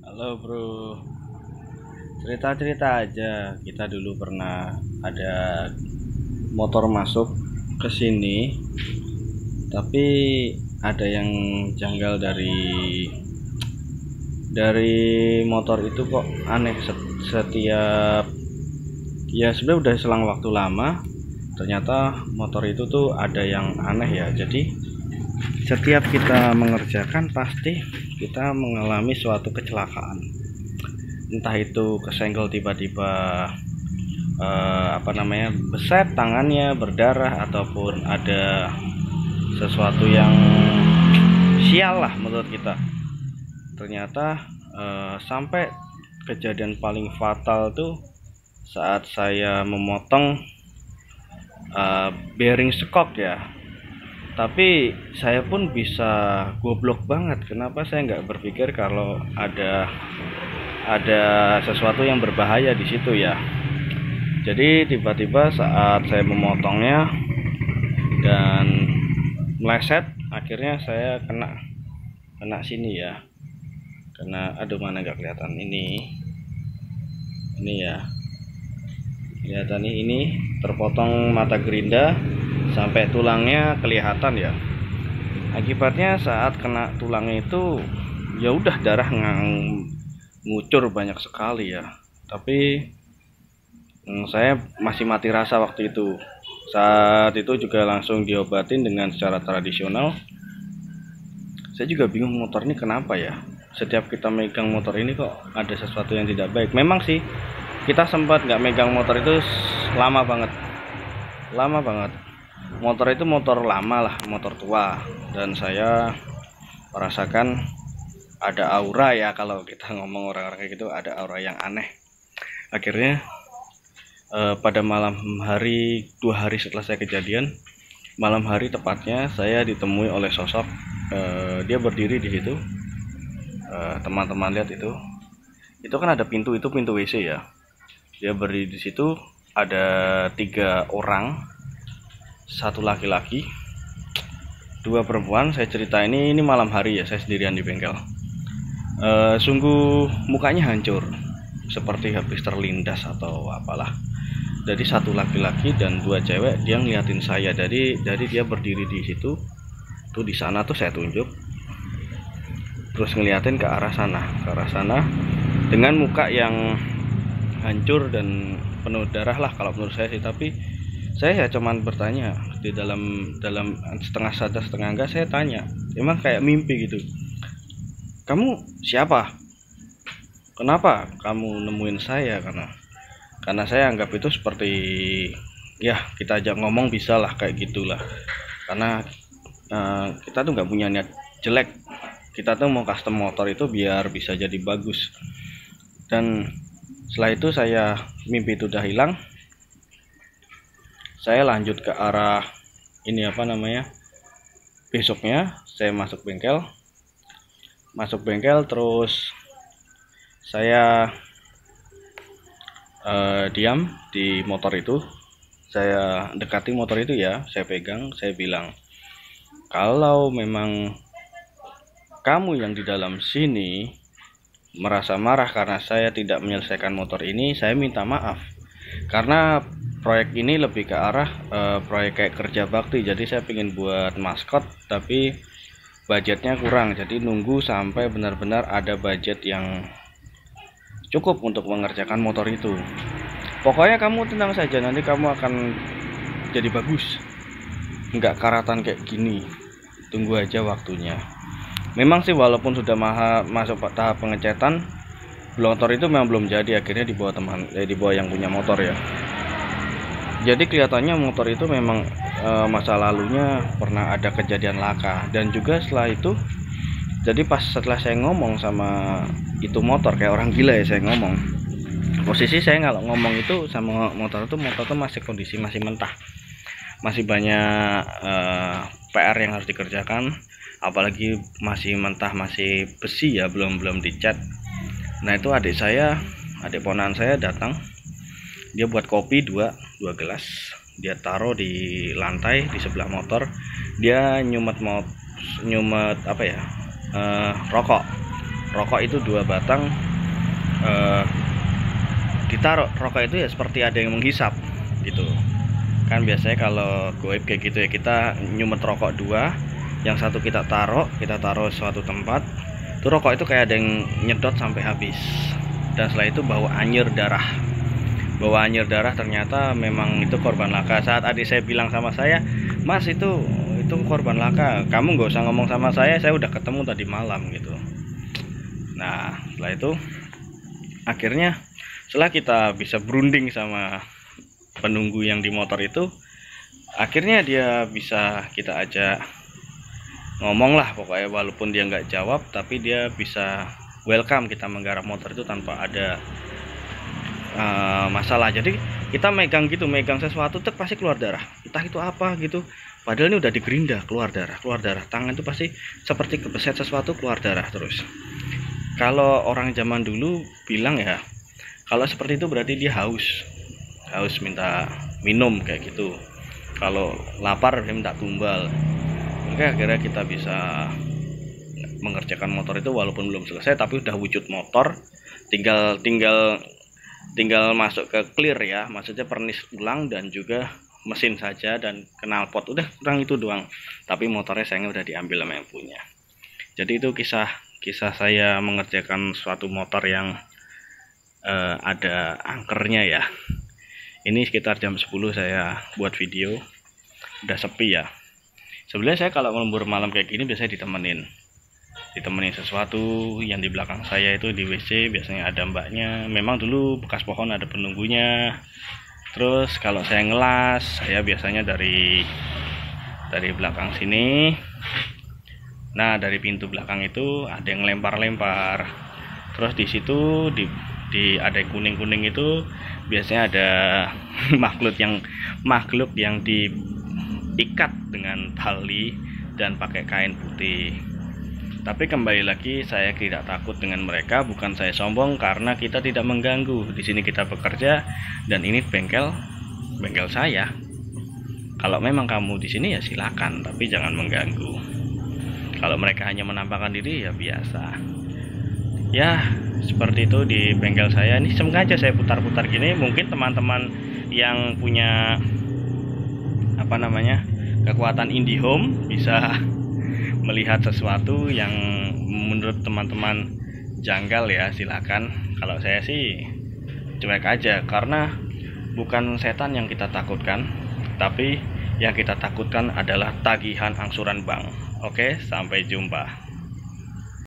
Halo bro, cerita-cerita aja. Kita dulu pernah ada motor masuk ke sini, tapi ada yang janggal dari motor itu kok aneh. Setiap ya sebenarnya udah selang waktu lama, ternyata motor itu tuh ada yang aneh ya. Jadi setiap kita mengerjakan pasti kita mengalami suatu kecelakaan, entah itu kesenggol tiba-tiba, beset tangannya berdarah, ataupun ada sesuatu yang sial lah menurut kita. Ternyata sampai kejadian paling fatal tuh saat saya memotong bearing skok ya. Tapi saya pun bisa goblok banget, kenapa saya nggak berpikir kalau ada sesuatu yang berbahaya di situ ya. Jadi tiba-tiba saat saya memotongnya dan meleset, akhirnya saya kena sini ya. Aduh, mana nggak kelihatan ini ya. Kelihatan ini terpotong mata gerinda sampai tulangnya kelihatan ya. Akibatnya saat kena tulangnya itu ya udah darah ngucur banyak sekali ya. Tapi saya masih mati rasa waktu itu. Saat itu juga langsung diobatin dengan secara tradisional. Saya juga bingung motor ini kenapa ya. Setiap kita megang motor ini kok ada sesuatu yang tidak baik. Memang sih kita sempat nggak megang motor itu lama banget. Motor itu motor lama lah, motor tua. Dan saya merasakan ada aura ya, kalau kita ngomong orang-orang kayak gitu, ada aura yang aneh. Akhirnya pada malam hari, 2 hari setelah saya kejadian, malam hari tepatnya, saya ditemui oleh sosok. Dia berdiri di situ. Teman-teman lihat itu kan ada pintu, itu pintu WC ya. Dia berdiri di situ, ada 3 orang, 1 laki-laki, 2 perempuan. Saya cerita ini malam hari ya, saya sendirian di bengkel. Sungguh mukanya hancur, seperti habis terlindas atau apalah. Jadi 1 laki-laki dan 2 cewek, dia ngeliatin saya dari dia berdiri di situ tuh. Di sana tuh saya tunjuk, terus ngeliatin ke arah sana dengan muka yang hancur dan penuh darah lah kalau menurut saya sih. Tapi saya cuman bertanya di dalam setengah sadar setengah enggak, saya tanya, emang kayak mimpi gitu, kamu siapa, kenapa kamu nemuin saya? Karena saya anggap itu seperti ya, kita ajak ngomong bisa lah, kayak gitulah. Karena kita tuh nggak punya niat jelek, kita tuh mau custom motor itu biar bisa jadi bagus. Dan setelah itu mimpi itu udah hilang, saya lanjut ke arah besoknya saya masuk bengkel, terus saya diam di motor itu. Saya dekati motor itu ya, saya pegang, saya bilang, kalau memang kamu yang di dalam sini merasa marah karena saya tidak menyelesaikan motor ini, saya minta maaf. Karena proyek ini lebih ke arah proyek kayak kerja bakti. Jadi saya pengen buat maskot, tapi budgetnya kurang. Jadi nunggu sampai benar-benar ada budget yang cukup untuk mengerjakan motor itu. Pokoknya kamu tenang saja, nanti kamu akan jadi bagus, nggak karatan kayak gini. Tunggu aja waktunya. Memang sih walaupun sudah masuk tahap pengecetan, motor itu memang belum jadi. Akhirnya dibawa yang punya motor ya. Jadi kelihatannya motor itu memang masa lalunya pernah ada kejadian laka. Dan juga setelah itu, jadi setelah saya ngomong sama itu motor, kayak orang gila ya saya ngomong. Posisi saya kalau ngomong itu sama motor tuh masih kondisi masih mentah, masih banyak PR yang harus dikerjakan, apalagi masih mentah, masih besi ya, belum dicat. Nah itu adik ponakan saya datang, dia buat kopi dua gelas, dia taruh di lantai di sebelah motor. Dia nyumet rokok. rokok itu 2 batang, ditaruh rokok itu ya seperti ada yang menghisap gitu kan. Biasanya kalau goib kayak gitu ya, kita nyumet rokok 2, yang satu kita taruh suatu tempat, itu rokok itu kayak ada yang nyedot sampai habis. Dan setelah itu bau anyir darah, ternyata memang itu korban laka. Saat adik saya bilang sama saya, "Mas, itu korban laka, kamu nggak usah ngomong sama saya udah ketemu tadi malam," gitu. Nah setelah itu akhirnya setelah kita bisa berunding sama penunggu yang di motor itu, akhirnya dia bisa kita ajak ngomong lah pokoknya. Walaupun dia nggak jawab, tapi dia bisa welcome kita menggarap motor itu tanpa ada masalah. Jadi kita megang sesuatu tuh pasti keluar darah, entah itu apa gitu, padahal ini udah digerinda, keluar darah. Tangan itu pasti seperti kebeset sesuatu, keluar darah terus. Kalau orang zaman dulu bilang ya, kalau seperti itu berarti dia haus minta minum kayak gitu. Kalau lapar dia minta tumbal. Oke, akhirnya kita bisa mengerjakan motor itu walaupun belum selesai, tapi udah wujud motor. Tinggal masuk ke clear ya, maksudnya pernis ulang dan juga mesin saja dan knalpot, udah kurang itu doang. Tapi motornya sayangnya udah diambil sama yang punya. Jadi itu kisah saya mengerjakan suatu motor yang ada angkernya ya. Ini sekitar jam 10 saya buat video, udah sepi ya. Sebenarnya saya kalau lembur malam kayak gini biasanya ditemenin sesuatu. Yang di belakang saya itu di WC biasanya ada mbaknya, memang dulu bekas pohon ada penunggunya. Terus kalau saya ngelas, saya biasanya dari belakang sini. Nah dari pintu belakang itu ada yang lempar-lempar. Terus di situ di ada kuning-kuning itu biasanya ada makhluk yang diikat dengan tali dan pakai kain putih. Tapi kembali lagi, saya tidak takut dengan mereka, bukan saya sombong, karena kita tidak mengganggu. Di sini kita bekerja dan ini bengkel saya. Kalau memang kamu di sini ya silakan, tapi jangan mengganggu. Kalau mereka hanya menampakkan diri ya biasa. Ya seperti itu di bengkel saya. Ini sengaja saya putar-putar gini, mungkin teman-teman yang punya kekuatan IndiHome bisa melihat sesuatu yang menurut teman-teman janggal ya, silakan. Kalau saya sih cuek aja, karena bukan setan yang kita takutkan, tapi yang kita takutkan adalah tagihan angsuran bank. Oke, sampai jumpa.